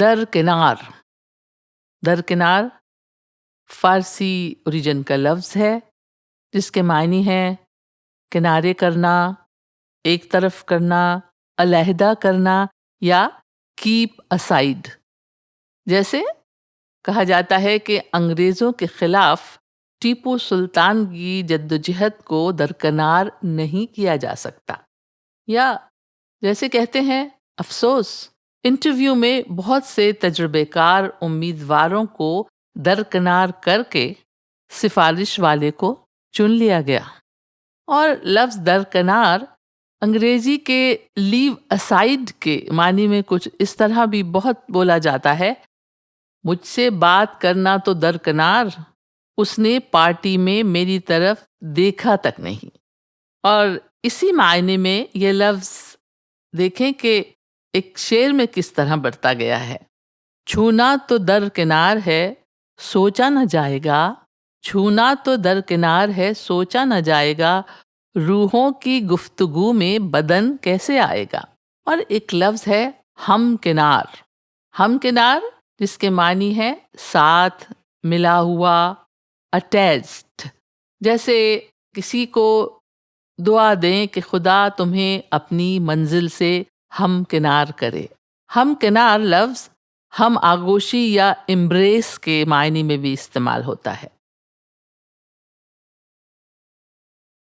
درکنار. درکنار فارسی origin کا لفظ ہے جس کے معنی ہے کنارے کرنا، ایک طرف کرنا، علیحدہ کرنا یا کیپ اسائڈ. جیسے کہا جاتا ہے کہ انگریزوں کے خلاف ٹیپو سلطان کی جدوجہد کو درکنار نہیں کیا جا سکتا. یا جیسے کہتے ہیں افسوس، انٹرویو میں بہت سے تجربے کار امیدواروں کو درکنار کر کے سفارش والے کو چن لیا گیا. اور لفظ درکنار انگریزی کے لیو اسائڈ کے معنی میں کچھ اس طرح بھی بہت بولا جاتا ہے: مجھ سے بات کرنا تو درکنار، اس نے پارٹی میں میری طرف دیکھا تک نہیں. اور اسی معنی میں یہ لفظ دیکھیں کہ ایک شعر میں کس طرح بڑھتا گیا ہے: چھونا تو درکنار ہے سوچا نہ جائے گا، چھونا تو درکنار ہے سوچا نہ جائے گا، روحوں کی گفتگو میں بدن کیسے آئے گا. اور ایک لفظ ہے ہم کنار. ہم کنار جس کے معنی ہے ساتھ، ملا ہوا، اٹیچڈ. جیسے کسی کو دعا دیں کہ خدا تمہیں اپنی منزل سے ہم کنار کرے. ہم کنار لفظ ہم آغوشی یا امبریس کے معنی میں بھی استعمال ہوتا ہے.